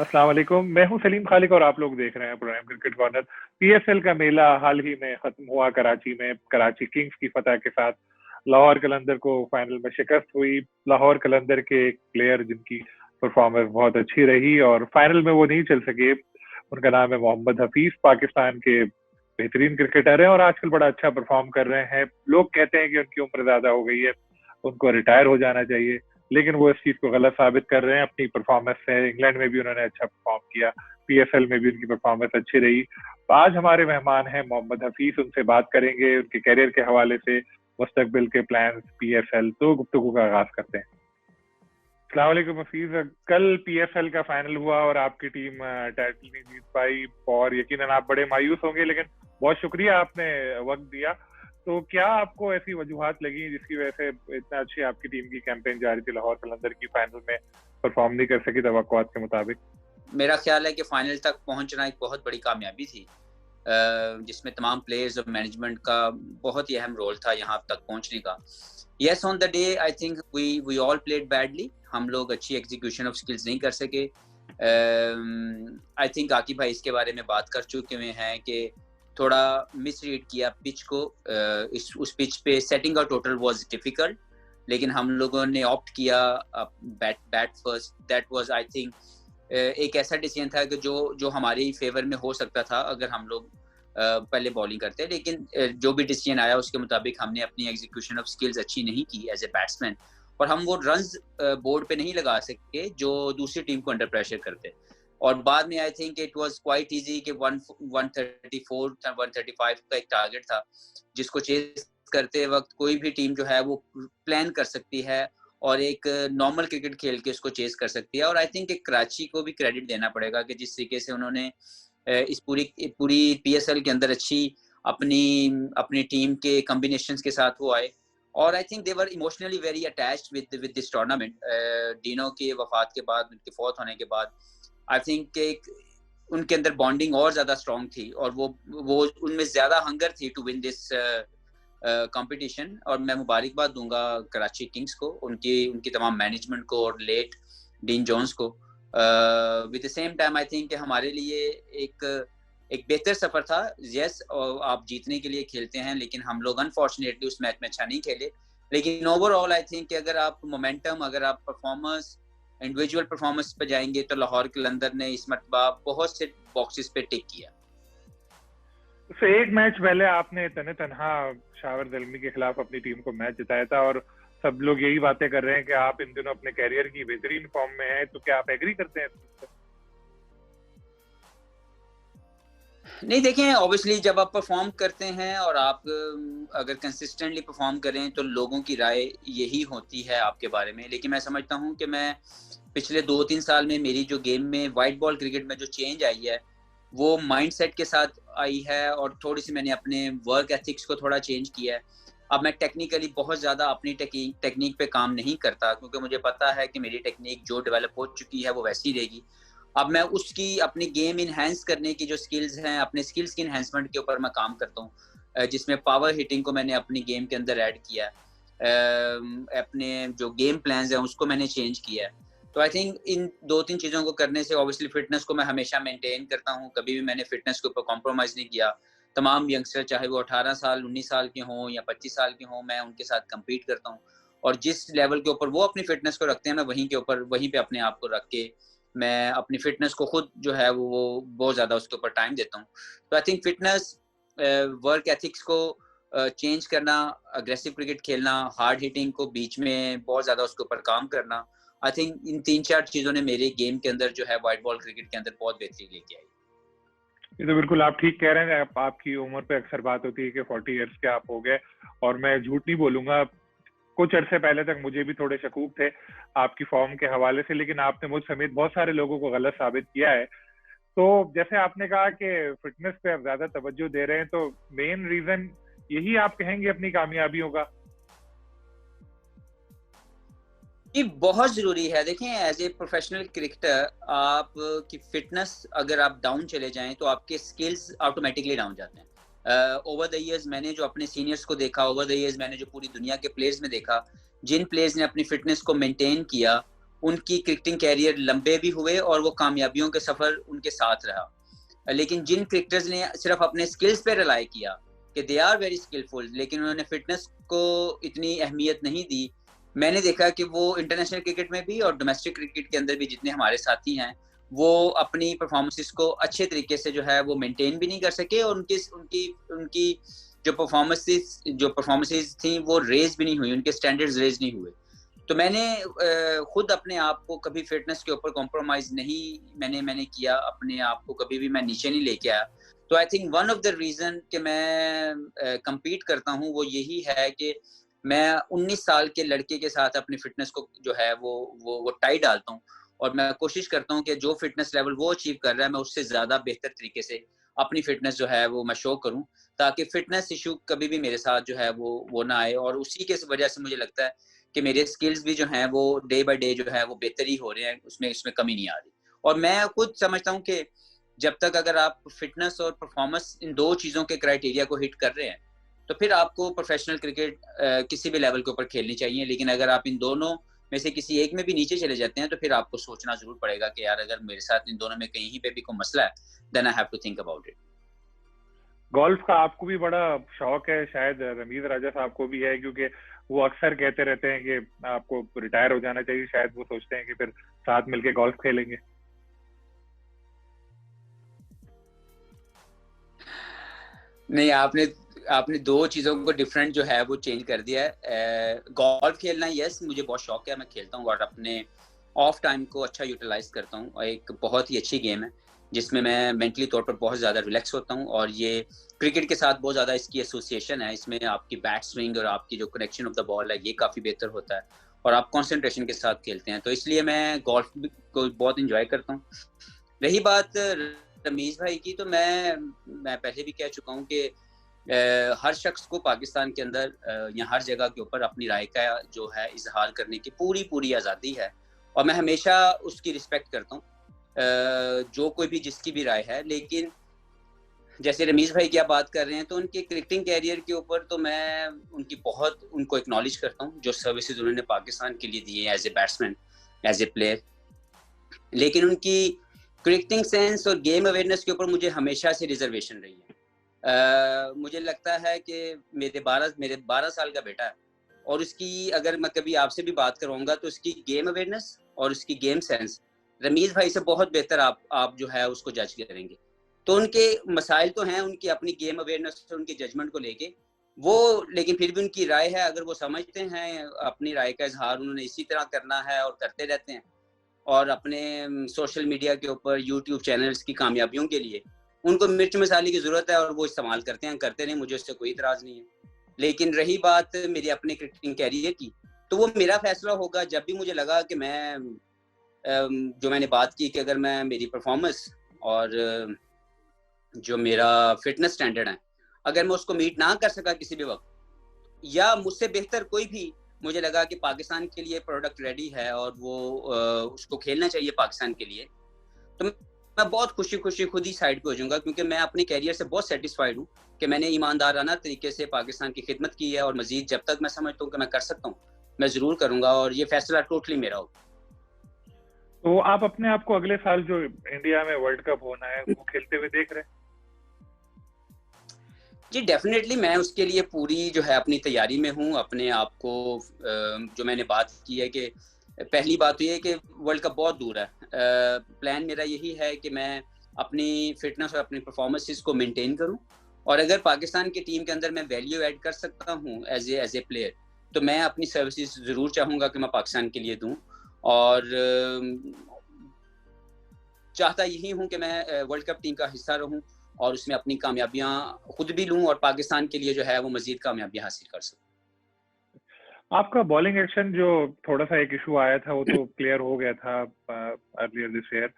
अस्सलाम वालेकुम। मैं हूं सलीम खालिक और आप लोग देख रहे हैं प्रोग्राम क्रिकेट कॉर्नर। पीएसएल का मेला हाल ही में खत्म हुआ कराची में। कराची किंग्स की फतह के साथ लाहौर कलंदर को फाइनल में शिकस्त हुई। लाहौर कलंदर के एक प्लेयर जिनकी परफॉर्मेंस बहुत अच्छी रही और फाइनल में वो नहीं चल सके, उनका नाम है मोहम्मद हफीज। पाकिस्तान के बेहतरीन क्रिकेटर हैं और आजकल बड़ा अच्छा परफॉर्म कर रहे हैं। लोग कहते हैं कि उनकी उम्र ज्यादा हो गई है, उनको रिटायर हो जाना चाहिए, लेकिन वो इस चीज को गलत साबित कर रहे हैं अपनी परफॉर्मेंस से। इंग्लैंड में भी उन्होंने अच्छा परफॉर्म किया, पीएसएल में भी उनकी परफॉर्मेंस अच्छी रही। तो आज हमारे मेहमान हैं मोहम्मद हफीज, उनसे बात करेंगे उनके करियर के हवाले से, मुस्तकबिल के प्लान्स, पीएसएल। तो गुफ्तगू का आगाज करते हैं। अस्सलाम वालेकुम हफीज। कल पीएसएल का फाइनल हुआ और आपकी टीम टाइटल नहीं जीत पाई और यकीनन आप बड़े मायूस होंगे, लेकिन बहुत शुक्रिया आपने वक्त दिया। तो क्या आपको ऐसी वजूहात लगी जिसकी वजह से इतना अच्छी आपकी टीम की कैंपेन जा रही थी, लाहौर कलंदर की फाइनल में परफॉर्म नहीं कर सकी तवक्कुआत के मुताबिक? मेरा ख्याल है कि फाइनल तक पहुंचना एक बहुत बड़ी कामयाबी थी, जिसमें तमाम प्लेयर्स और मैनेजमेंट का बहुत ही अहम रोल था यहाँ तक पहुंचने का। Yes, on the day I think we all played badly. हम लोग अच्छी एग्जीक्यूशन ऑफ स्किल्स नहीं कर सके। आई थिंक आकिब भाई इसके बारे में बात कर चुके हुए हैं कि थोड़ा मिसरीड किया पिच को। उस पिच पे setting out total was difficult, लेकिन हम लोगों ने ऑप्ट किया bat first. That was I think एक ऐसा डिसीजन था कि जो हमारे फेवर में हो सकता था अगर हम लोग पहले बॉलिंग करते। लेकिन जो भी डिसीजन आया उसके मुताबिक हमने अपनी एग्जीक्यूशन ऑफ स्किल्स अच्छी नहीं की एज ए बैट्समैन, और हम वो रन्स बोर्ड पे नहीं लगा सके जो दूसरी टीम को अंडर प्रेशर करते। और बाद में I think it was quite easy कि 134 135 का एक टारगेट था जिसको चेस करते वक्त कोई भी टीम जो है वो प्लान कर सकती है और एक नॉर्मल क्रिकेट खेल के उसको चेस कर सकती है। और आई थिंक कराची को भी क्रेडिट देना पड़ेगा कि जिस तरीके से उन्होंने इस पूरी पीएसएल के अंदर अच्छी अपनी टीम के कॉम्बिनेशंस के साथ वो आए। और I think they were emotionally very attached with this tournament. Dino के वफात के बाद, उनके फौत होने के बाद आई थिंक एक उनके अंदर बॉन्डिंग और ज्यादा स्ट्रॉन्ग थी और वो उनमें ज्यादा हंगर थी टू विन दिस कंपटीशन। और मैं मुबारकबाद दूंगा कराची किंग्स को, उनकी तमाम मैनेजमेंट को और लेट डीन जोन्स को। With the same time I think हमारे लिए एक बेहतर सफर था। यस, आप जीतने के लिए खेलते हैं, लेकिन हम लोग अनफॉर्चुनेटली उस मैच में अच्छा नहीं खेले। लेकिन ओवरऑल आई थिंक अगर आप मोमेंटम, अगर आप परफॉर्मेंस, इंडिविजुअल परफॉर्मेंस पे जाएंगे तो लाहौर कलंदर ने इस मरतबा बहुत से बॉक्सेस पे टिक किया। तो एक मैच पहले आपने तने तनहा शावर ज़ल्मी के खिलाफ अपनी टीम को मैच जिताया था और सब लोग यही बातें कर रहे हैं कि आप इन दिनों अपने कैरियर की बेहतरीन फॉर्म में हैं। तो क्या आप एग्री करते हैं? नहीं, देखें, ऑब्वियसली जब आप परफॉर्म करते हैं और आप अगर कंसिस्टेंटली परफॉर्म करें तो लोगों की राय यही होती है आपके बारे में। लेकिन मैं समझता हूं कि मैं पिछले 2-3 साल में मेरी जो गेम में वाइट बॉल क्रिकेट में जो चेंज आई है वो माइंडसेट के साथ आई है और थोड़ी सी मैंने अपने वर्क एथिक्स को थोड़ा चेंज किया है। अब मैं टेक्निकली बहुत ज़्यादा अपनी टेक्निक पे काम नहीं करता, क्योंकि मुझे पता है कि मेरी टेक्निक जो डेवलप हो चुकी है वो वैसी रहेगी। अब मैं उसकी अपनी गेम इनहेंस करने की जो स्किल्स हैं, अपने स्किल्स की इन्हेंसमेंट के ऊपर मैं काम करता हूँ, जिसमें पावर हिटिंग को मैंने अपनी गेम के अंदर ऐड किया है। अपने जो गेम प्लान्स हैं उसको मैंने चेंज किया है। तो आई थिंक इन 2-3 चीज़ों को करने से ऑब्वियसली फिटनेस को मैं हमेशा मेंटेन करता हूँ, कभी भी मैंने फिटनेस के ऊपर कॉम्प्रोमाइज़ नहीं किया। तमाम यंगस्टर चाहे वो 18 साल 19 साल के हों या 25 साल के हों, मैं उनके साथ कम्पीट करता हूँ और जिस लेवल के ऊपर वो अपनी फिटनेस को रखते हैं मैं वहीं पे अपने आप को रख के मैं अपनी फिटनेस को खुद जो है वो बहुत ज़्यादा उसके ऊपर टाइम देता हूँ। तो I think fitness, work ethics को चेंज करना, अग्रेसिव क्रिकेट खेलना, हार्ड हिटिंग को बीच में बहुत ज़्यादा उसके ऊपर काम करना, आई थिंक इन 3-4 चीज़ों ने मेरे गेम के अंदर जो है वाइट बॉल क्रिकेट के अंदर बहुत बेहतरी लेके आई। ये तो बिल्कुल आप ठीक कह रहे हैं। आपकी उम्र पे अक्सर बात होती है कि 40 इयर्स के आप हो गए, और मैं झूठ नहीं बोलूंगा, कुछ अरसे पहले तक मुझे भी थोड़े शकूक थे आपकी फॉर्म के हवाले से, लेकिन आपने मुझ समेत बहुत सारे लोगों को गलत साबित किया है। तो जैसे आपने कहा कि फिटनेस पे आप ज्यादा तवज्जो दे रहे हैं, तो मेन रीजन यही आप कहेंगे अपनी कामयाबियों का? ये बहुत जरूरी है। देखें, एज ए प्रोफेशनल क्रिकेटर आप की फिटनेस अगर आप डाउन चले जाएं तो आपके स्किल्स ऑटोमेटिकली डाउन जाते हैं। ओवर द इयर्स मैंने जो अपने सीनियर्स को देखा, ओवर द इयर्स मैंने जो पूरी दुनिया के प्लेयर्स में देखा, जिन प्लेयर्स ने अपनी फिटनेस को मेंटेन किया उनकी क्रिकेटिंग कैरियर लंबे भी हुए और वो कामयाबियों के सफर उनके साथ रहा। लेकिन जिन क्रिकेटर्स ने सिर्फ अपने स्किल्स पे रिलाई किया कि दे आर वेरी स्किलफुल, लेकिन उन्होंने फिटनेस को इतनी अहमियत नहीं दी, मैंने देखा कि वो इंटरनेशनल क्रिकेट में भी और डोमेस्टिक क्रिकेट के अंदर भी जितने हमारे साथी हैं, वो अपनी परफॉर्मेंसेस को अच्छे तरीके से जो है वो मेंटेन भी नहीं कर सके, और उनकी उनकी उनकी जो परफॉर्मेंसेस थी वो रेज भी नहीं हुई, उनके स्टैंडर्ड्स रेज नहीं हुए। तो मैंने खुद अपने आप को कभी फिटनेस के ऊपर कॉम्प्रोमाइज नहीं मैंने किया, अपने आप को कभी भी मैं नीचे नहीं लेके आया। तो I think one of the reason कि मैं compete करता हूँ वो यही है कि मैं 19 साल के लड़के के साथ अपनी फिटनेस को जो है वो टाई डालता हूँ, और मैं कोशिश करता हूँ कि जो फिटनेस लेवल वो अचीव कर रहा है मैं उससे ज्यादा बेहतर तरीके से अपनी फिटनेस जो है वो मैं शो करूँ, ताकि फिटनेस इशू कभी भी मेरे साथ जो है वो ना आए। और उसी के वजह से मुझे लगता है कि मेरे स्किल्स भी जो हैं वो डे बाय डे जो है वो बेहतर ही हो रहे हैं, उसमें कमी नहीं आ रही। और मैं खुद समझता हूँ कि जब तक अगर आप फिटनेस और परफॉर्मेंस इन दो चीजों के क्राइटेरिया को हिट कर रहे हैं तो फिर आपको प्रोफेशनल क्रिकेट किसी भी लेवल के ऊपर खेलनी चाहिए। लेकिन अगर आप इन दोनों में से किसी एक में भी नीचे चले जाते हैं तो फिर आपको सोचना जरूर पड़ेगा कि यार अगर मेरे साथ इन दोनों में कहीं पे भी कोई मसला है, then I have to think about it. Golf का आपको भी बड़ा शौक है, शायद रमीज राजा साहब को भी है, क्योंकि वो अक्सर कहते रहते हैं कि आपको रिटायर हो जाना चाहिए, शायद वो सोचते हैं कि फिर साथ मिलके गोल्फ खेलेंगे। नहीं, आपने दो चीजों को डिफरेंट जो है वो चेंज कर दिया है। गोल्फ खेलना यस मुझे बहुत शौक है, मैं खेलता हूँ और अपने ऑफ टाइम को अच्छा यूटिलाइज करता हूँ, और एक बहुत ही अच्छी गेम है जिसमें मैं मेंटली तौर पर बहुत ज़्यादा रिलैक्स होता हूँ। और ये क्रिकेट के साथ बहुत ज़्यादा इसकी एसोसिएशन है, इसमें आपकी बैट स्विंग और आपकी जो कनेक्शन ऑफ द बॉल है ये काफ़ी बेहतर होता है और आप कंसंट्रेशन के साथ खेलते हैं, तो इसलिए मैं गोल्फ को बहुत इंजॉय करता हूँ। रही बात रमीज भाई की, तो मैं पहले भी कह चुका हूँ कि हर शख्स को पाकिस्तान के अंदर या हर जगह के ऊपर अपनी राय का जो है इजहार करने की पूरी आज़ादी है, और मैं हमेशा उसकी रिस्पेक्ट करता हूँ, जो कोई भी जिसकी भी राय है। लेकिन जैसे रमीज भाई की आप बात कर रहे हैं तो उनके क्रिकेटिंग कैरियर के ऊपर तो मैं उनको एक्नॉलेज करता हूँ, जो सर्विसेज उन्होंने पाकिस्तान के लिए दिए as a batsman, as a player. लेकिन उनकी क्रिकेटिंग सेंस और गेम अवेयरनेस के ऊपर मुझे हमेशा से रिजर्वेशन रही है। मुझे लगता है कि मेरे 12 साल का बेटा है, और उसकी अगर मैं कभी आपसे भी बात करूँगा तो उसकी गेम अवेयरनेस और उसकी गेम सेंस रमीज भाई से बहुत बेहतर आप जो है उसको जज करेंगे। तो उनके मसाइल तो हैं उनकी अपनी गेम अवेयरनेस और उनकी जजमेंट को लेके वो, लेकिन फिर भी उनकी राय है, अगर वो समझते हैं अपनी राय का इजहार उन्होंने इसी तरह करना है और करते रहते हैं, और अपने सोशल मीडिया के ऊपर यूट्यूब चैनल्स की कामयाबियों के लिए उनको मिर्च मसाले की जरूरत है और वो इस्तेमाल करते हैं, करते नहीं, मुझे उससे कोई इतराज नहीं है। लेकिन रही बात मेरी अपने क्रिकेटिंग कैरियर की, तो वो मेरा फैसला होगा जब भी मुझे लगा कि मैं जो मैंने बात की कि अगर मैं मेरी परफॉर्मेंस और जो मेरा फिटनेस स्टैंडर्ड है अगर मैं उसको मीट ना कर सका किसी भी वक्त, या मुझसे बेहतर कोई भी मुझे लगा कि पाकिस्तान के लिए प्रोडक्ट रेडी है और वो उसको खेलना चाहिए पाकिस्तान के लिए, तो मैं बहुत खुशी खुद ही साइड पे हो जाऊंगा, क्योंकि मैं अपने कैरियर से बहुत सेटिस्फाइड हूँ कि मैंने ईमानदाराना तरीके से पाकिस्तान की खिदमत की है, और मजीद जब तक मैं समझता हूँ कि मैं कर सकता हूँ मैं जरूर करूंगा, और ये फैसला टोटली मेरा होगा। तो आप अपने आप को अगले साल जो इंडिया में वर्ल्ड कप होना है वो खेलते हुए देख रहे हैं? जी डेफिनेटली, मैं उसके लिए पूरी जो है अपनी तैयारी में हूँ। अपने आप को जो मैंने बात की है कि पहली बात तो ये है कि वर्ल्ड कप बहुत दूर है, प्लान मेरा यही है कि मैं अपनी फिटनेस और अपनी परफॉर्मेंसेस को मेंटेन करूं, और अगर पाकिस्तान की टीम के अंदर मैं वैल्यू ऐड कर सकता हूं एज ए प्लेयर तो मैं अपनी सर्विसेज ज़रूर चाहूँगा कि मैं पाकिस्तान के लिए दूं, और चाहता यही हूँ कि मैं वर्ल्ड कप टीम का हिस्सा रहूं और उसमें अपनी कामयाबियां खुद भी लूं और पाकिस्तान के लिए जो है वो मजीद कामयाबियां हासिल कर सकूं। आपका बॉलिंग एक्शन जो थोड़ा सा एक इशू आया था वो तो क्लियर हो गया था अर्लियर दिस ईयर,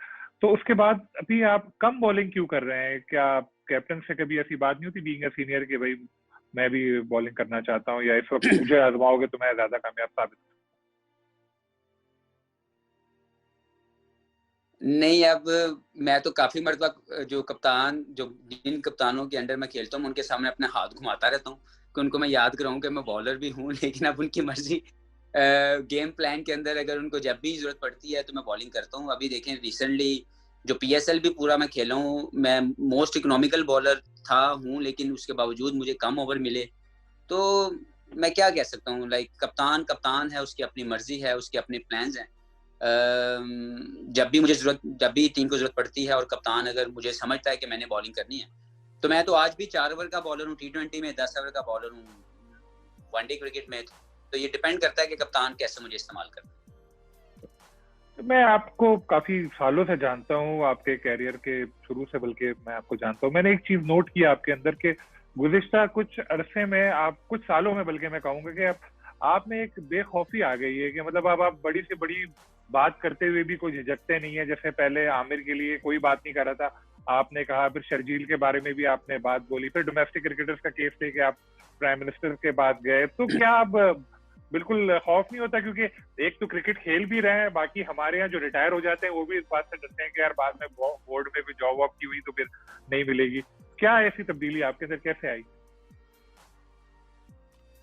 तो उसके बाद अभी आप कम बॉलिंग क्यों कर रहे हैं? क्या कैप्टन से कभी ऐसी बात नहीं होती बीइंग अ सीनियर कि भाई मैं भी बॉलिंग करना चाहता हूँ, या इस वक्त मुझे आजमाओगे तो मैं ज्यादा कामयाब साबित? नहीं, अब मैं तो काफी मरतबा जिन कप्तानों के अंडर मैं खेलता हूँ उनके सामने अपने हाथ घुमाता रहता हूँ कि उनको मैं याद कराऊं कि मैं बॉलर भी हूँ, लेकिन अब उनकी मर्जी गेम प्लान के अंदर अगर उनको जब भी जरूरत पड़ती है तो मैं बॉलिंग करता हूँ। अभी देखें रिसेंटली जो PSL भी पूरा मैं खेला हूँ, मैं मोस्ट इकोनॉमिकल बॉलर हूँ, लेकिन उसके बावजूद मुझे कम ओवर मिले। तो मैं क्या कह सकता हूँ, लाइक कप्तान है, उसकी अपनी मर्जी है, उसके अपने प्लान्स हैं। जब भी टीम को जरूरत पड़ती है और कप्तान अगर मुझे समझता है कि मैंने बॉलिंग करनी है, तो मैं तो आज भी 4 ओवर का बॉलर हूँ, T20 में 10 ओवर का बॉलर हूँ, वनडे क्रिकेट में। तो ये डिपेंड करता है कि कप्तान कैसे मुझे इस्तेमाल करता है। मैं आपको काफी सालों से जानता हूँ, आपके कैरियर के शुरू से बल्कि मैं आपको जानता हूँ। मैंने एक चीज नोट किया आपके अंदर के गुज़िश्ता कुछ अरसे में, आप कुछ सालों में बल्कि मैं कहूंगा कि आप में एक बेखौफी आ गई है कि मतलब अब आप बड़ी से बड़ी बात करते हुए भी कोई झिझकते नहीं है। जैसे पहले आमिर के लिए कोई बात नहीं कर रहा था, आपने कहा, फिर शर्जील के बारे में भी आपने बात बोली, फिर डोमेस्टिक क्रिकेटर्स का केस थे कि आप प्राइम मिनिस्टर के पास गए। तो क्या अब बिल्कुल खौफ नहीं होता? क्योंकि एक तो क्रिकेट खेल भी रहे हैं, बाकी हमारे यहाँ जो रिटायर हो जाते हैं वो भी इस बात से डरते हैं कि यार बाद में बोर्ड में भी जॉब वॉब की हुई तो फिर नहीं मिलेगी। क्या ऐसी तब्दीली आपके अंदर कैसे आई?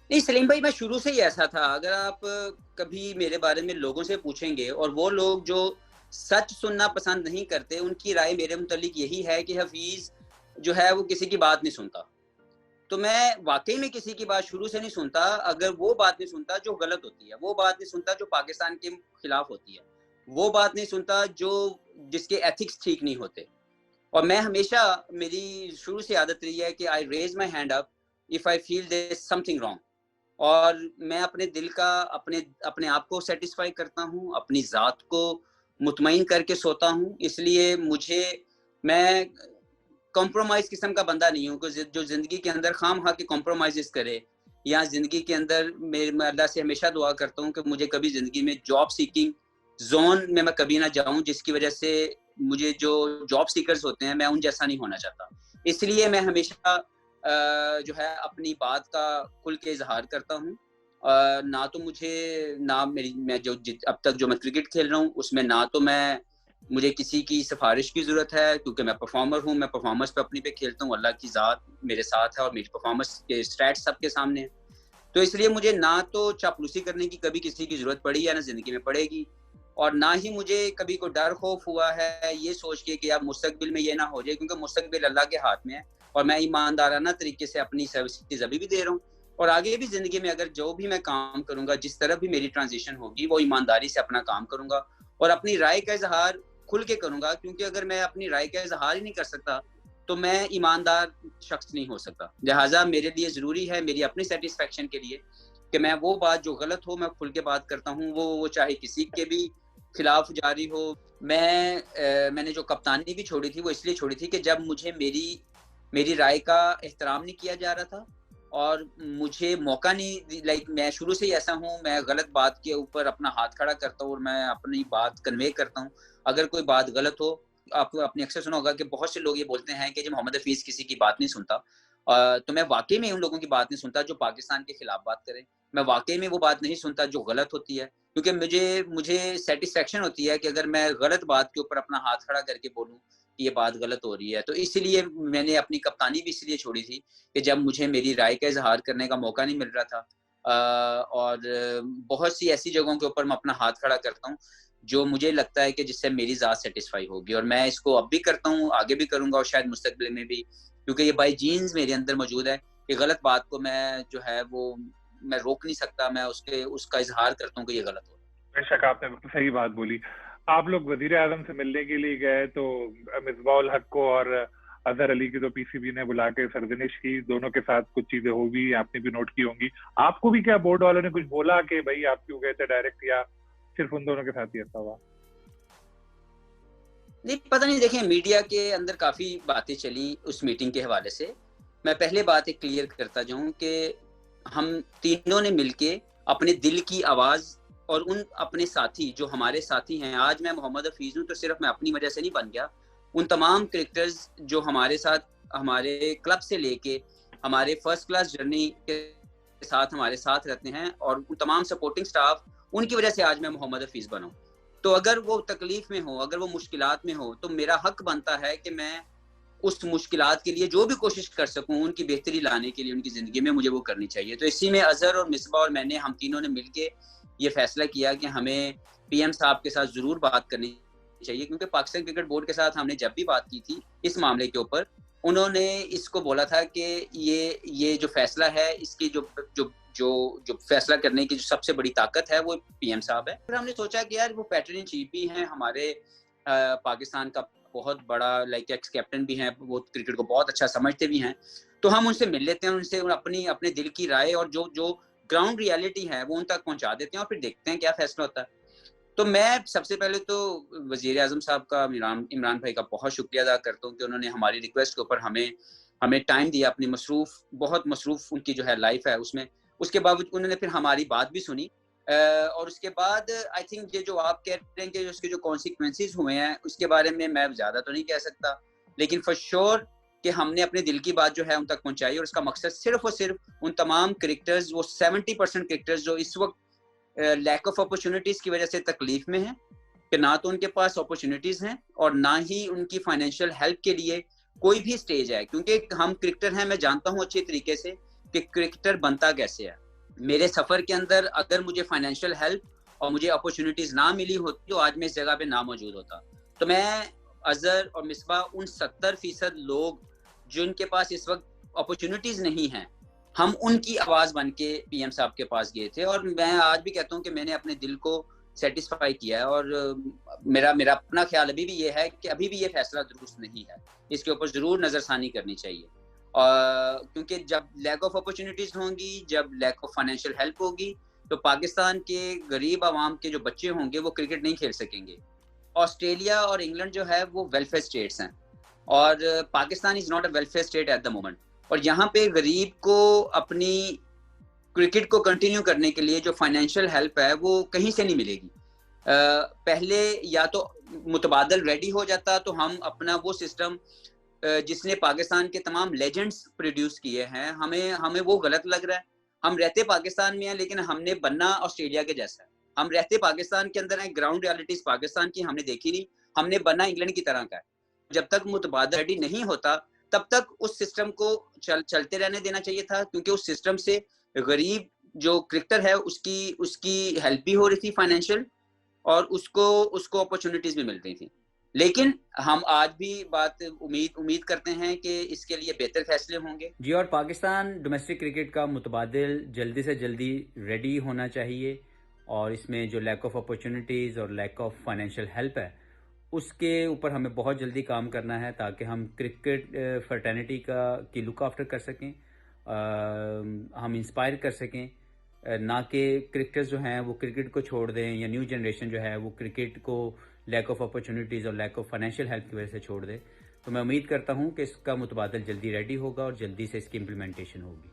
नहीं सलीम भाई, मैं शुरू से ही ऐसा था। अगर आप कभी मेरे बारे में लोगों से पूछेंगे, और वो लोग जो सच सुनना पसंद नहीं करते, उनकी राय मेरे मुतालिक यही है कि हफीज जो है वो किसी की बात नहीं सुनता। तो मैं वाकई में किसी की बात शुरू से नहीं सुनता। अगर वो बात नहीं सुनता जो गलत होती है, वो बात नहीं सुनता जो पाकिस्तान के खिलाफ होती है, वो बात नहीं सुनता जो जिसके एथिक्स ठीक नहीं होते। और मैं हमेशा, मेरी शुरू से आदत रही है कि I raise my hand up if I feel there is something wrong. और मैं अपने दिल का, अपने आप को सेटिस्फाई करता हूँ, अपनी ज़ात को मुतमईन करके सोता हूँ। इसलिए मैं कॉम्प्रोमाइज किस्म का बंदा नहीं हूँ जो जिंदगी के अंदर खामखा के कॉम्प्रोमाइज करे, या जिंदगी के अंदर मैं अल्लाह से हमेशा दुआ करता हूँ कि मुझे कभी जिंदगी में जॉब सीकिंग जोन में मैं कभी ना जाऊं, जिसकी वजह से मुझे जो जॉब सीकर्स होते हैं मैं उन जैसा नहीं होना चाहता। इसलिए मैं हमेशा जो है अपनी बात का खुल के इजहार करता हूँ। ना तो मैं जो अब तक जो मैं क्रिकेट खेल रहा हूँ उसमें ना तो मुझे किसी की सिफारिश की जरूरत है, क्योंकि मैं परफॉर्मर हूँ, मैं परफॉर्मेंस पे अपनी पे खेलता हूँ, अल्लाह की ज़ात मेरे साथ है और मेरी परफॉर्मेंस के स्टैट्स सबके सामने है। तो इसलिए मुझे ना तो चापलूसी करने की कभी किसी की जरूरत पड़ी या ना जिंदगी में पड़ेगी, और ना ही मुझे कभी कोई डर खौफ हुआ है ये सोच के कि यार मुस्तकबिल में ये ना हो जाए, क्योंकि मुस्तकबिल अल्लाह के हाथ में है और मैं ईमानदाराना तरीके से अपनी सर्विसेज अभी भी दे रहा हूँ। और आगे भी जिंदगी में अगर जो भी मैं काम करूंगा, जिस तरह भी मेरी ट्रांजिशन होगी, वो ईमानदारी से अपना काम करूंगा और अपनी राय का इजहार खुल के करूंगा। क्योंकि अगर मैं अपनी राय का इजहार ही नहीं कर सकता तो मैं ईमानदार शख्स नहीं हो सकता। लिहाजा मेरे लिए जरूरी है, मेरी अपनी सेटिस्फेक्शन के लिए, कि मैं वो बात जो गलत हो मैं खुल के बात करता हूँ, वो चाहे किसी के भी खिलाफ जारी हो। मैंने जो कप्तानी भी छोड़ी थी वो इसलिए छोड़ी थी कि जब मुझे मेरी राय का एहतराम नहीं किया जा रहा था और मुझे मौका नहीं, लाइक मैं शुरू से ही ऐसा हूँ, मैं गलत बात के ऊपर अपना हाथ खड़ा करता हूँ और मैं अपनी बात कन्वे करता हूँ। अगर कोई बात गलत हो, आपको अपने अक्सर सुना होगा कि बहुत से लोग ये बोलते हैं कि जब मोहम्मद हफीज किसी की बात नहीं सुनता, तो मैं वाकई में उन लोगों की बात नहीं सुनता जो पाकिस्तान के खिलाफ बात करें। मैं वाकई में वो बात नहीं सुनता जो गलत होती है, क्योंकि मुझे सेटिस्फेक्शन होती है कि अगर मैं गलत बात के ऊपर अपना हाथ खड़ा करके बोलूं कि ये बात गलत हो रही है। तो इसलिए मैंने अपनी कप्तानी भी इसलिए छोड़ी थी कि जब मुझे मेरी राय का इजहार करने का मौका नहीं मिल रहा था। और बहुत सी ऐसी जगहों के ऊपर मैं अपना हाथ खड़ा करता हूँ जो मुझे लगता है कि जिससे मेरी ज़ात सेटिस्फाई होगी, और मैं इसको अब भी करता हूँ, आगे भी करूंगा और शायद मुस्तकबिल में भी, क्योंकि ये बाय जीन्स मेरे अंदर मौजूद है कि गलत बात को मैं जो है वो मैं रोक नहीं सकता, मैं उसका इजहार करता हूँ कि ये गलत हो। बेशक आपने सही बात बोली। आप लोग वजीर आजम से मिलने के लिए गए तो मिसबाउल हक को और अजहर अली की तो पीसीबी ने बुला के सरजनिश की, दोनों के साथ कुछ चीजें होगी, आपने भी नोट की होंगी। आपको भी क्या बोर्ड वालों ने कुछ बोला कि भाई आप क्यों गए थे डायरेक्ट, या सिर्फ उन दोनों के साथ ही ऐसा हुआ? नहीं पता नहीं, देखिए मीडिया के अंदर काफी बातें चली उस मीटिंग के हवाले से। मैं पहले बात एक क्लियर करता जाऊं कि हम तीनों ने मिलके अपने दिल की आवाज और उन अपने साथी जो हमारे साथी हैं, आज मैं मोहम्मद हफीज हूं तो सिर्फ मैं अपनी वजह से नहीं बन गया, उन तमाम क्रिकेटर्स जो हमारे साथ, हमारे क्लब से लेके हमारे फर्स्ट क्लास जर्नी के साथ हमारे साथ रहते हैं, और उन तमाम सपोर्टिंग स्टाफ, उनकी वजह से आज मैं मोहम्मद हफीज बना हूं। तो अगर वो तकलीफ में हो, अगर वो मुश्किलात में हो, तो मेरा हक बनता है कि मैं उस मुश्किलात के लिए जो भी कोशिश कर सकूं, उनकी बेहतरी लाने के लिए उनकी जिंदगी में मुझे वो करनी चाहिए। तो इसी में अजहर और मिसबा और मैंने, हम तीनों ने मिलके ये फैसला किया कि हमें पीएम साहब के साथ जरूर बात करनी चाहिए, क्योंकि पाकिस्तान क्रिकेट बोर्ड के साथ हमने जब भी बात की थी इस मामले के ऊपर, उन्होंने इसको बोला था कि ये जो फैसला है, इसकी जो जो जो जो फैसला करने की जो सबसे बड़ी ताकत है वो पीएम साहब है। फिर हमने सोचा कि यार वो पैटर्न इन चीफ भी हैं हमारे पाकिस्तान का बहुत बड़ा, लाइक एक्स कैप्टन भी हैं, वो क्रिकेट को बहुत अच्छा समझते भी हैं, तो हम उनसे मिल लेते हैं, उनसे अपने दिल की राय और जो ग्राउंड रियलिटी है वो उन तक पहुंचा देते हैं और फिर देखते हैं क्या फैसला होता है। तो मैं सबसे पहले तो वजीर आजम साहब का, इमरान भाई का बहुत शुक्रिया अदा करता हूँ कि उन्होंने हमारी रिक्वेस्ट के ऊपर हमें टाइम दिया, अपनी बहुत मसरूफ उनकी जो है लाइफ है उसमें, उसके बावजूद उन्होंने फिर हमारी बात भी सुनी। और उसके बाद आई थिंक ये जो आप कह रहे हैं कि उसके जो कॉन्सिक्वेंसेस हुए हैं उसके बारे में मैं ज़्यादा तो नहीं कह सकता, लेकिन फॉर श्योर कि हमने अपने दिल की बात जो है उन तक पहुंचाई, और उसका मकसद सिर्फ और सिर्फ उन तमाम क्रिकेटर्स, वो 70% क्रिकेटर्स जो इस वक्त लैक ऑफ अपॉर्चुनिटीज की वजह से तकलीफ में हैं, कि ना तो उनके पास अपॉर्चुनिटीज हैं और ना ही उनकी फाइनेंशियल हेल्प के लिए कोई भी स्टेज है। क्योंकि हम क्रिकेटर हैं, मैं जानता हूँ अच्छे तरीके से कि क्रिकेटर बनता कैसे है। मेरे सफर के अंदर अगर मुझे फाइनेंशियल हेल्प और मुझे अपॉर्चुनिटीज ना मिली होती तो आज मैं इस जगह पे ना मौजूद होता। तो मैं, अजहर और मिसबा, उन 70% लोग जिनके पास इस वक्त अपॉर्चुनिटीज नहीं हैं, हम उनकी आवाज बन के पीएम साहब के पास गए थे। और मैं आज भी कहता हूँ कि मैंने अपने दिल को सेटिस्फाई किया है, और मेरा अपना ख्याल अभी भी ये है कि अभी भी ये फैसला दुरुस्त नहीं है, इसके ऊपर जरूर नजरसानी करनी चाहिए। क्योंकि जब लैक ऑफ अपॉर्चुनिटीज होंगी, जब लैक ऑफ फाइनेंशियल हेल्प होगी, तो पाकिस्तान के गरीब आवाम के जो बच्चे होंगे वो क्रिकेट नहीं खेल सकेंगे। ऑस्ट्रेलिया और इंग्लैंड जो है वो वेलफेयर स्टेट्स हैं, और Pakistan is not a welfare state at the moment. और यहाँ पे गरीब को अपनी क्रिकेट को कंटिन्यू करने के लिए जो फाइनेंशियल हेल्प है वो कहीं से नहीं मिलेगी। पहले या तो मुतबादल रेडी हो जाता, तो हम अपना वो सिस्टम जिसने पाकिस्तान के तमाम लेजेंड्स प्रोड्यूस किए हैं, हमें वो गलत लग रहा है। हम रहते पाकिस्तान में हैं, लेकिन हमने बनना ऑस्ट्रेलिया के जैसा है। हम रहते पाकिस्तान के अंदर हैं, ग्राउंड रियलिटीज पाकिस्तान की हमने देखी नहीं, हमने बनना इंग्लैंड की तरह का है। जब तक मुतबादल रेडी नहीं होता तब तक उस सिस्टम को चलते रहने देना चाहिए था, क्योंकि उस सिस्टम से गरीब जो क्रिकेटर है उसकी हेल्प भी हो रही थी फाइनेंशियल, और उसको अपॉर्चुनिटीज भी मिल रही थी। लेकिन हम आज भी बात उम्मीद करते हैं कि इसके लिए बेहतर फैसले होंगे जी। और पाकिस्तान डोमेस्टिक क्रिकेट का मुतबादिल जल्दी से जल्दी रेडी होना चाहिए, और इसमें जो लैक ऑफ अपॉर्चुनिटीज़ और लैक ऑफ फाइनेंशियल हेल्प है उसके ऊपर हमें बहुत जल्दी काम करना है, ताकि हम क्रिकेट फर्टर्निटी की लुक आफ्टर कर सकें, हम इंस्पायर कर सकें, ना कि क्रिकेटर्स जो हैं वो क्रिकेट को छोड़ दें, या न्यू जनरेशन जो है वो क्रिकेट को लैक ऑफ अपॉर्चुनिटीज़ और लैक ऑफ फाइनेंशियल हेल्प की वजह से छोड़ दे। तो मैं उम्मीद करता हूं कि इसका मुतबादल जल्दी रेडी होगा और जल्दी से इसकी इम्प्लीमेंटेशन होगी।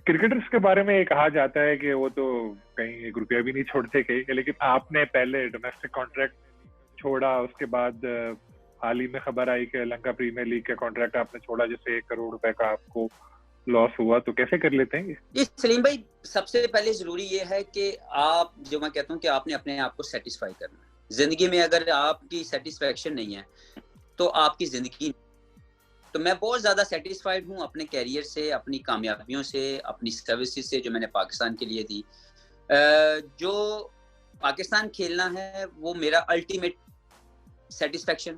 क्रिकेटर्स के बारे में ये कहा जाता है कि वो तो कहीं 1 रुपया भी नहीं छोड़ते कहीं, लेकिन आपने पहले डोमेस्टिक कॉन्ट्रैक्ट छोड़ा, उसके बाद हाल ही में खबर आई कि लंका प्रीमियर लीग का कॉन्ट्रैक्ट आपने छोड़ा जिससे 1 करोड़ रुपए का आपको लॉस हुआ। तो कैसे कर लेते हैं ये सलीम भाई? सबसे पहले जरूरी ये है कि आप, जो मैं कहता हूँ कि आपने अपने आप को सेटिस्फाई करना है। जिंदगी में अगर आपकी सेटिस्फेक्शन नहीं है तो आपकी जिंदगी। तो मैं बहुत ज्यादा सेटिस्फाइड हूँ अपने कैरियर से, अपनी कामयाबियों से, अपनी सर्विसेज से जो मैंने पाकिस्तान के लिए दी। जो पाकिस्तान खेलना है वो मेरा अल्टीमेट सेटिस्फेक्शन,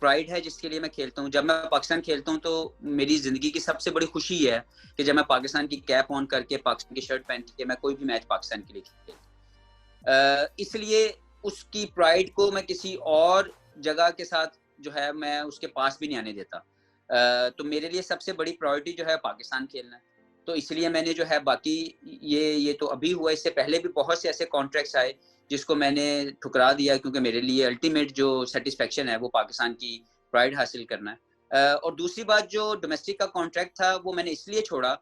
प्राइड है जिसके लिए मैं खेलता हूँ। जब मैं पाकिस्तान खेलता हूँ तो मेरी जिंदगी की सबसे बड़ी खुशी है कि जब मैं पाकिस्तान की कैप ऑन करके, पाकिस्तान की शर्ट पहन के मैं कोई भी मैच पाकिस्तान के लिए खेलता। इसलिए उसकी प्राइड को मैं किसी और जगह के साथ जो है मैं उसके पास भी नहीं आने देता। तो मेरे लिए सबसे बड़ी प्रायोरिटी जो है पाकिस्तान खेलना है। तो इसलिए मैंने जो है बाकी ये तो अभी हुआ, इससे पहले भी बहुत से ऐसे कॉन्ट्रैक्ट्स आए जिसको मैंने ठुकरा दिया, क्योंकि मेरे लिए अल्टीमेट जो सेटिस्फेक्शन है वो पाकिस्तान की प्राइड हासिल करना है। और दूसरी बात, जो डोमेस्टिक का कॉन्ट्रैक्ट था वो मैंने इसलिए छोड़ा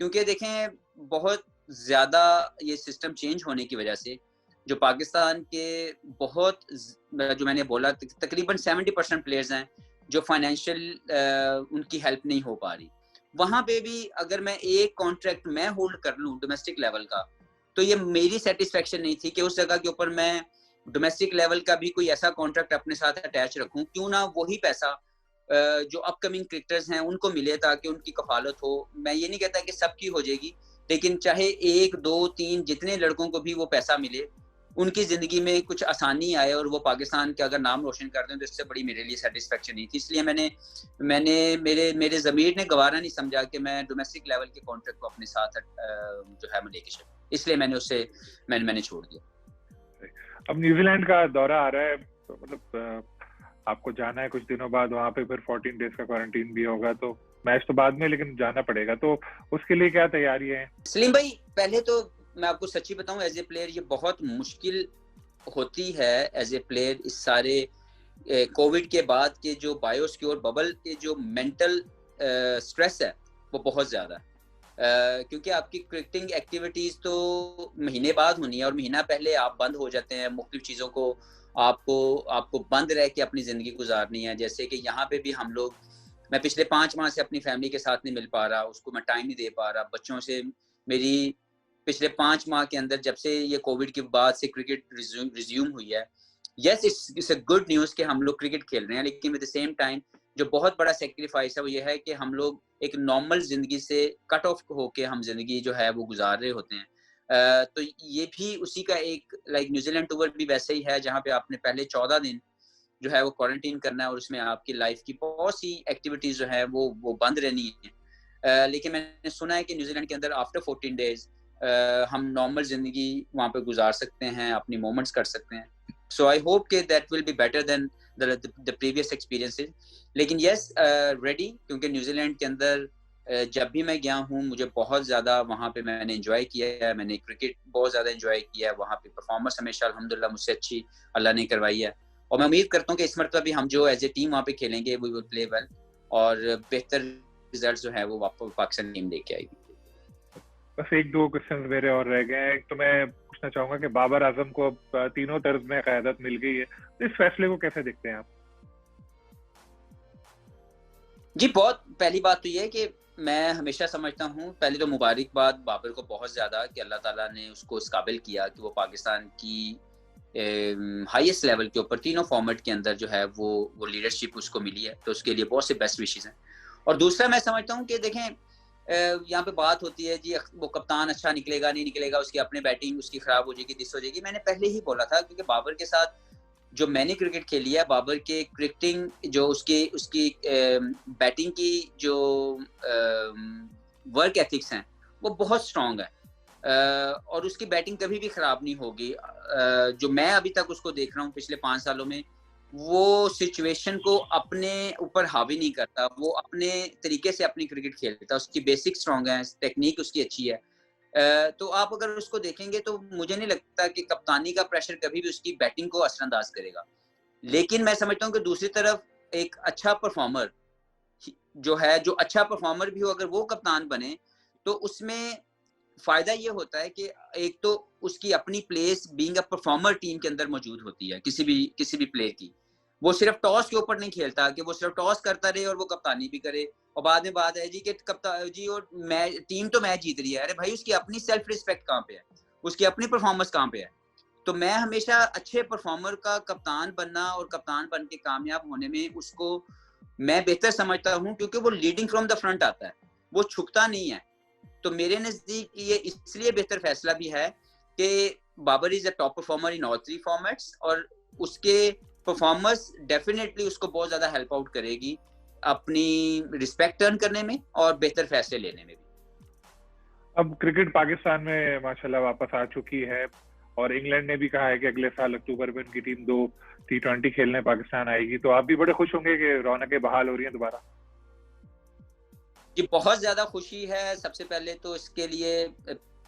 क्योंकि देखें बहुत ज़्यादा ये सिस्टम चेंज होने की वजह से जो पाकिस्तान के बहुत, जो मैंने बोला, तकरीबन 70% प्लेयर्स हैं जो फाइनेंशियल उनकी हेल्प नहीं हो पा रही। वहाँ पे भी अगर मैं एक कॉन्ट्रैक्ट मैं होल्ड कर लूँ डोमेस्टिक लेवल का, तो ये मेरी सेटिस्फेक्शन नहीं थी कि उस जगह के ऊपर मैं डोमेस्टिक लेवल का भी कोई ऐसा कॉन्ट्रैक्ट अपने साथ अटैच रखूं। क्यों ना वही पैसा जो अपकमिंग क्रिकेटर्स हैं उनको मिले, ताकि उनकी कफालत हो। मैं ये नहीं कहता कि सबकी हो जाएगी, लेकिन चाहे 1, 2, 3 जितने लड़कों को भी वो पैसा मिले, उनकी जिंदगी में कुछ आसानी आए और वो पाकिस्तान का अगर नाम रोशन कर दें, तो इससे बड़ी मेरे लिए सेटिस्फेक्शन नहीं थी। इसलिए मैंने मेरे ज़मीर ने गवारा नहीं समझा कि मैं डोमेस्टिक लेवल के कॉन्ट्रैक्ट को अपने साथ जो है मैं लेके चलूं, इसलिए मैंने छोड़ दिया। अब न्यूजीलैंड का दौरा आ रहा है, तो मतलब आपको जाना है कुछ दिनों बाद वहाँ पे, फिर 14 डेज का क्वारंटीन भी होगा, तो मैच तो बाद में लेकिन जाना पड़ेगा, तो उसके लिए क्या तैयारी है? सलीम भाई, पहले तो मैं आपको सच्ची बताऊं, एज ए प्लेयर ये बहुत मुश्किल होती है एज ए प्लेयर। इस सारे कोविड के बाद के जो बायोसिक्योर बबल के जो मेंटल स्ट्रेस है वो बहुत ज़्यादा है, क्योंकि आपकी क्रिकेटिंग एक्टिविटीज़ तो महीने बाद होनी है और महीना पहले आप बंद हो जाते हैं। मुख्तलिफ चीज़ों को आपको बंद रह के अपनी ज़िंदगी गुजारनी है। जैसे कि यहाँ पे भी हम लोग, मैं पिछले 5 माह से अपनी फैमिली के साथ नहीं मिल पा रहा, उसको मैं टाइम नहीं दे पा रहा। बच्चों से मेरी पिछले 5 माह के अंदर, जब से ये कोविड के बाद से क्रिकेट रिज्यूम हुई है, yes it's a good news कि हम लोग क्रिकेट खेल रहे हैं, लेकिन विद द सेम टाइम जो बहुत बड़ा सेक्रीफाइस है वो ये है कि हम लोग एक नॉर्मल जिंदगी से कट ऑफ होके हम जिंदगी जो है वो गुजार रहे होते हैं। तो ये भी उसी का एक, लाइक न्यूजीलैंड टूर भी वैसे ही है, जहाँ पे आपने पहले 14 दिन जो है वो क्वारंटीन करना है और उसमें आपकी लाइफ की बहुत सी एक्टिविटीज जो है वो बंद रहनी है। लेकिन मैंने सुना है कि न्यूजीलैंड के अंदर आफ्टर 14 डेज हम नॉर्मल जिंदगी वहाँ पे गुजार सकते हैं, अपनी मोमेंट्स कर सकते हैं। सो आई होप कि that will be better than the previous experiences. लेकिन यस रेडी, क्योंकि न्यूजीलैंड के अंदर जब भी मैं गया हूँ मुझे बहुत ज़्यादा वहाँ पे मैंने एंजॉय किया है, मैंने क्रिकेट बहुत ज़्यादा एंजॉय किया है। वहाँ पे परफॉर्मेंस हमेशा अल्हम्दुलिल्लाह मुझसे अच्छी अल्लाह ने करवाई है, और मैं उम्मीद करता हूँ कि इस मरतबा भी हम जो एज ए टीम वहाँ पे खेलेंगे वी विल प्ले वेल और बेहतर रिजल्ट जो है वो वापस पाकिस्तान टीम लेके आएगी। बस 1-2 क्वेश्चन मेरे और रह गए हैं। एक तो मैं पूछना चाहूंगा कि बाबर आजम को अब तीनों तर्ज में क़यादत मिल गई है, तो इस फैसले को कैसे देखते हैं आप? जी, बहुत पहली बात तो ये है कि मैं हमेशा समझता हूँ, पहले तो मुबारकबाद बाबर को बहुत ज़्यादा कि अल्लाह ताला ने उसको इस काबिल किया कि वो पाकिस्तान की हाईएस्ट लेवल के ऊपर तीनों फॉर्मेट के अंदर जो है वो लीडरशिप उसको मिली है, तो उसके लिए बहुत से बेस्ट विशेस हैं। और दूसरा मैं समझता हूँ कि देखें, यहाँ पे बात होती है जी वो कप्तान अच्छा निकलेगा नहीं निकलेगा, उसकी अपने बैटिंग उसकी खराब हो जाएगी, दिस हो जाएगी। मैंने पहले ही बोला था, क्योंकि बाबर के साथ जो मैंने क्रिकेट खेली है, बाबर के क्रिकेटिंग जो उसकी बैटिंग की जो वर्क एथिक्स हैं वो बहुत स्ट्रांग है, और उसकी बैटिंग कभी भी खराब नहीं होगी। जो मैं अभी तक उसको देख रहा हूँ पिछले 5 सालों में, वो सिचुएशन को अपने ऊपर हावी नहीं करता, वो अपने तरीके से अपनी क्रिकेट खेलता है, उसकी बेसिक स्ट्रांग है, टेक्निक उसकी अच्छी है। तो आप अगर उसको देखेंगे तो मुझे नहीं लगता कि कप्तानी का प्रेशर कभी भी उसकी बैटिंग को असरअंदाज करेगा। लेकिन मैं समझता हूँ कि दूसरी तरफ एक अच्छा परफॉर्मर जो है, जो अच्छा परफॉर्मर भी हो, अगर वो कप्तान बने तो उसमें फायदा ये होता है कि एक तो उसकी अपनी place being a performer team के अंदर मौजूद होती है किसी भी प्लेयर की। वो सिर्फ टॉस के ऊपर नहीं खेलता कि वो सिर्फ टॉस करता रहे और वो कप्तानी भी करे, और बाद में बात है जी कि कप्तान जी और टीम तो मैच जीत रही है, अरे भाई उसकी अपनी सेल्फ रिस्पेक्ट कहाँ पे है, उसकी अपनी परफॉर्मेंस कहाँ पे है। तो मैं हमेशा अच्छे परफॉर्मर का कप्तान बनना और कप्तान बन के कामयाब होने में उसको मैं बेहतर समझता हूँ, क्योंकि वो लीडिंग फ्रॉम द फ्रंट आता है, वो छुकता नहीं है। तो मेरे नजदीक ये इसलिए बेहतर फैसला भी है कि Babar is a top performer in all 3 formats, और उसके परफॉर्मेंस डेफिनेटली उसको बहुत ज्यादा हेल्प आउट करेगी अपनी रिस्पेक्ट अर्न करने में और बेहतर फैसले लेने में भी। अब क्रिकेट पाकिस्तान में माशाल्लाह वापस आ चुकी है, और इंग्लैंड ने भी कहा है कि अगले साल अक्टूबर में उनकी टीम 2 T20 खेलने पाकिस्तान आएगी, तो आप भी बड़े खुश होंगे कि रौनकें बहाल हो रही हैं दोबारा? जी, बहुत ज्यादा खुशी है। सबसे पहले तो इसके लिए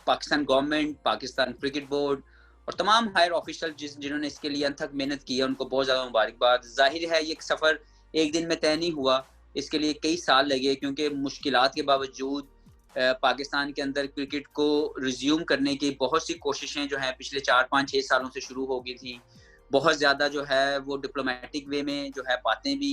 Pakistan government, Pakistan cricket board और तमाम हायर ऑफिशियल जिन्होंने इसके लिए अनथक मेहनत की है, उनको बहुत ज्यादा मुबारकबाद। जाहिर है ये सफर एक दिन में तय नहीं हुआ, इसके लिए कई साल लगे, क्योंकि मुश्किलात के बावजूद पाकिस्तान के अंदर क्रिकेट को रिज्यूम करने की बहुत सी कोशिशें जो हैं पिछले 4, 5, 6 सालों से शुरू हो गई थी। बहुत ज्यादा जो है वो डिप्लोमेटिक वे में जो है बातें भी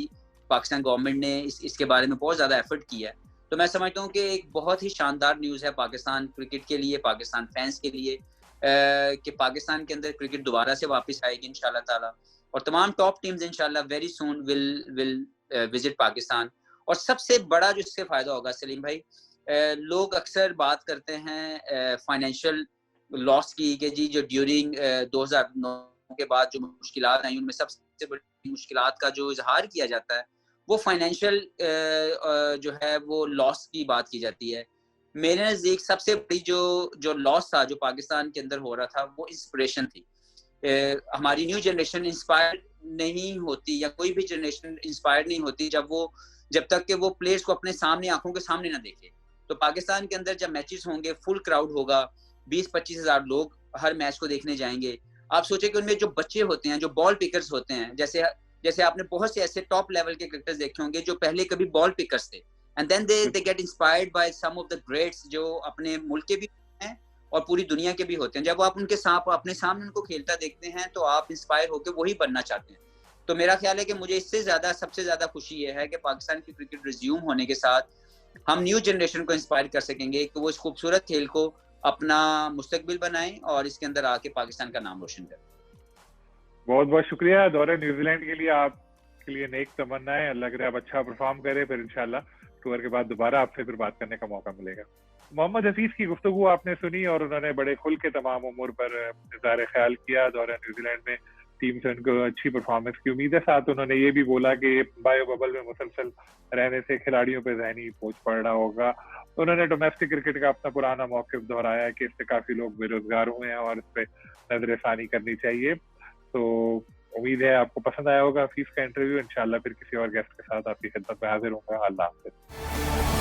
पाकिस्तान गवर्नमेंट ने इसके बारे में बहुत ज्यादा एफर्ट किया है। तो मैं समझता हूँ कि एक बहुत ही शानदार न्यूज़ है पाकिस्तान क्रिकेट के लिए, पाकिस्तान फैंस के लिए, कि पाकिस्तान के अंदर क्रिकेट दोबारा से वापस आएगी इंशाल्लाह ताला, और तमाम टॉप टीम्स इंशाल्लाह very soon will visit Pakistan. और सबसे बड़ा जो इससे फायदा होगा सलीम भाई, लोग अक्सर बात करते हैं फाइनेंशियल लॉस की कि जी जो ड्यूरिंग 2009 के बाद जो मुश्किलात आई उनमें सबसे बड़ी मुश्किलात का जो इजहार किया जाता है वो फाइनेंशियल जो है वो लॉस की बात की जाती है। मेरे नज़दीक सबसे बड़ी जो लॉस था जो पाकिस्तान के अंदर हो रहा था वो इंस्पिरेशन थी। हमारी न्यू जनरेशन इंस्पायर नहीं होती या कोई भी जनरेशन इंस्पायर नहीं होती जब तक कि वो प्लेयर्स को अपने सामने आंखों के सामने ना देखे। तो पाकिस्तान के अंदर जब मैचेस होंगे फुल क्राउड होगा, 20-25 हज़ार लोग हर मैच को देखने जाएंगे। आप सोचे कि उनमें जो बच्चे होते हैं, जो बॉल पिकर्स होते हैं, जैसे आपने बहुत से ऐसे टॉप लेवल के क्रिकेटर्स देखे होंगे जो पहले कभी बॉल पिकर्स थे and then they get inspired by some of the greats जो अपने मुल्क के भी हैं और पूरी दुनिया के भी होते हैं। जब आप अपने सामने उनको खेलता देखते हैं तो आप इंस्पायर होकर वही बनना चाहते हैं। तो मेरा ख्याल है कि मुझे इससे ज्यादा सबसे ज्यादा खुशी ये है कि पाकिस्तान की क्रिकेट रिज्यूम होने के साथ हम न्यू जनरेशन को इंस्पायर कर सकेंगे कि वो इस खूबसूरत खेल को अपना मुस्तकबिल बनाएं और इसके अंदर आके पाकिस्तान का नाम रोशन करें। बहुत बहुत शुक्रिया। दौरे न्यूजीलैंड के लिए आपके लिए नेक तमन्नाएं। लग रहा है आप अच्छा परफॉर्म करें, फिर इंशाल्लाह टूर के बाद दोबारा आपसे फिर बात करने का मौका मिलेगा। मोहम्मद हफीज की गुफ्तगू आपने सुनी और उन्होंने बड़े खुल के तमाम उम्र पर इज़हार ख्याल किया। दौरे न्यूजीलैंड में टीम से उनको अच्छी परफॉर्मेंस की उम्मीद है। साथ उन्होंने ये भी बोला कि बायो बबल में मुसलसल रहने से खिलाड़ियों पे ज़हनी बोझ पड़ रहा होगा। उन्होंने डोमेस्टिक क्रिकेट का अपना पुराना मौक़िफ़ दोहराया कि इससे काफी लोग बेरोजगार हुए हैं और इस पे नजरसानी करनी चाहिए। तो उम्मीद है आपको पसंद आया होगा हफीज का इंटरव्यू। इंशाल्लाह फिर किसी और गेस्ट के साथ आपकी खिदमत में हाजिर होऊंगा। अल्लाह हाफ़िज़।